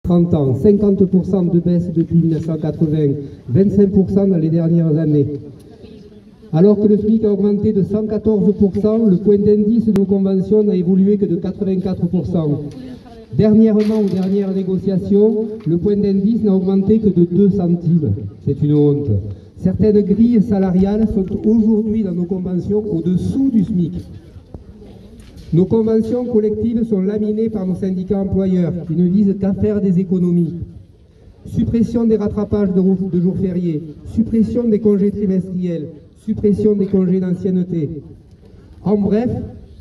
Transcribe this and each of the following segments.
30 ans, 50% de baisse depuis 1980, 25% dans les dernières années. Alors que le SMIC a augmenté de 114%, le point d'indice de nos conventions n'a évolué que de 84%. Dernièrement, aux dernières négociations, le point d'indice n'a augmenté que de 2 centimes. C'est une honte. Certaines grilles salariales sont aujourd'hui dans nos conventions au-dessous du SMIC. Nos conventions collectives sont laminées par nos syndicats employeurs qui ne visent qu'à faire des économies. Suppression des rattrapages de jours fériés, suppression des congés trimestriels, suppression des congés d'ancienneté. En bref,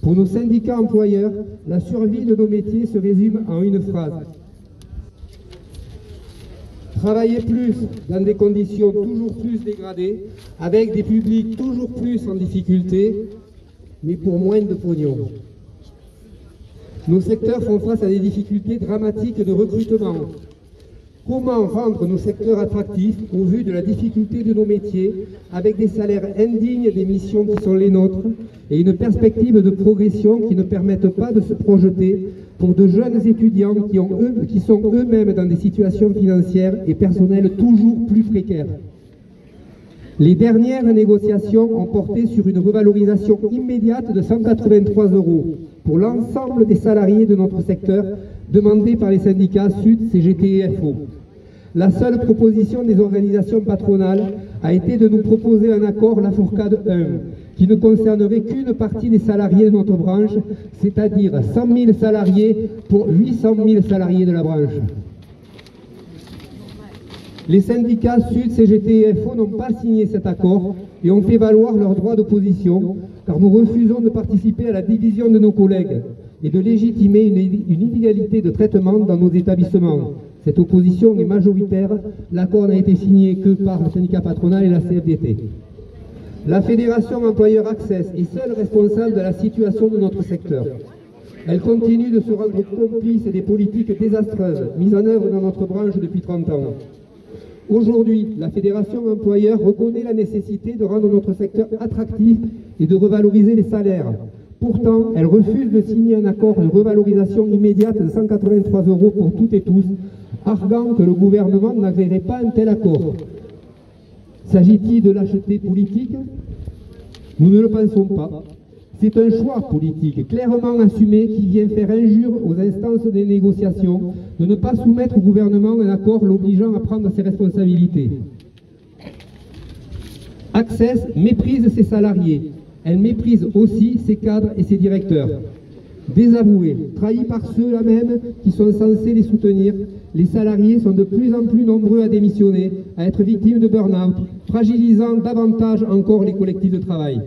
pour nos syndicats employeurs, la survie de nos métiers se résume en une phrase. Travailler plus dans des conditions toujours plus dégradées, avec des publics toujours plus en difficulté, mais pour moins de pognon. Nos secteurs font face à des difficultés dramatiques de recrutement. Comment rendre nos secteurs attractifs au vu de la difficulté de nos métiers, avec des salaires indignes des missions qui sont les nôtres et une perspective de progression qui ne permettent pas de se projeter pour de jeunes étudiants qui sont eux-mêmes dans des situations financières et personnelles toujours plus précaires. Les dernières négociations ont porté sur une revalorisation immédiate de 183 € pour l'ensemble des salariés de notre secteur, demandée par les syndicats SUD, CGT et FO. La seule proposition des organisations patronales a été de nous proposer un accord Lafourcade 1, qui ne concernerait qu'une partie des salariés de notre branche, c'est-à-dire 100 000 salariés pour 800 000 salariés de la branche. Les syndicats SUD, CGT et FO n'ont pas signé cet accord et ont fait valoir leur droit d'opposition, car nous refusons de participer à la division de nos collègues et de légitimer une inégalité de traitement dans nos établissements. Cette opposition est majoritaire, l'accord n'a été signé que par le syndicat patronal et la CFDT. La Fédération Employeur Access est seule responsable de la situation de notre secteur. Elle continue de se rendre complice des politiques désastreuses mises en œuvre dans notre branche depuis 30 ans. Aujourd'hui, la Fédération Employeur reconnaît la nécessité de rendre notre secteur attractif et de revaloriser les salaires. Pourtant, elle refuse de signer un accord de revalorisation immédiate de 183 € pour toutes et tous, arguant que le gouvernement n'agréerait pas un tel accord. S'agit-il de lâcheté politique? Nous ne le pensons pas. C'est un choix politique clairement assumé qui vient faire injure aux instances des négociations de ne pas soumettre au gouvernement un accord l'obligeant à prendre ses responsabilités. Access méprise ses salariés. Elle méprise aussi ses cadres et ses directeurs. Désavoués, trahis par ceux-là même qui sont censés les soutenir, les salariés sont de plus en plus nombreux à démissionner, à être victimes de burn-out, fragilisant davantage encore les collectifs de travail.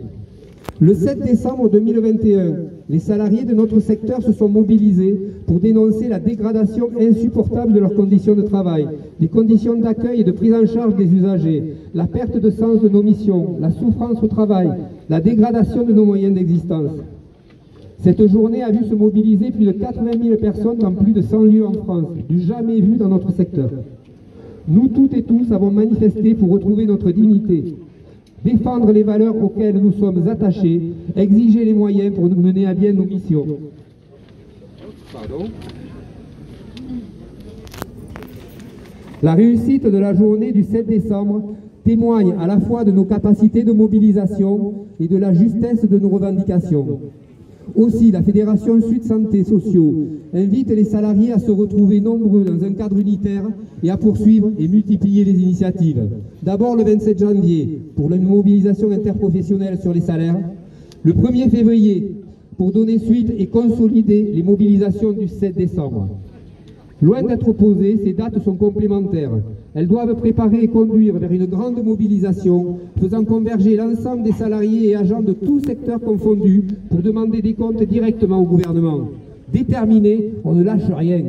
Le 7 décembre 2021, les salariés de notre secteur se sont mobilisés pour dénoncer la dégradation insupportable de leurs conditions de travail, les conditions d'accueil et de prise en charge des usagers, la perte de sens de nos missions, la souffrance au travail, la dégradation de nos moyens d'existence. Cette journée a vu se mobiliser plus de 80 000 personnes dans plus de 100 lieux en France, du jamais vu dans notre secteur. Nous toutes et tous avons manifesté pour retrouver notre dignité, défendre les valeurs auxquelles nous sommes attachés, exiger les moyens pour nous mener à bien nos missions. La réussite de la journée du 7 décembre témoigne à la fois de nos capacités de mobilisation et de la justesse de nos revendications. Aussi, la Fédération Sud Santé Sociaux invite les salariés à se retrouver nombreux dans un cadre unitaire et à poursuivre et multiplier les initiatives. D'abord le 27 janvier pour une mobilisation interprofessionnelle sur les salaires, le 1er février pour donner suite et consolider les mobilisations du 7 décembre. Loin d'être opposées, ces dates sont complémentaires. Elles doivent préparer et conduire vers une grande mobilisation, faisant converger l'ensemble des salariés et agents de tous secteurs confondus pour demander des comptes directement au gouvernement. Déterminés, on ne lâche rien.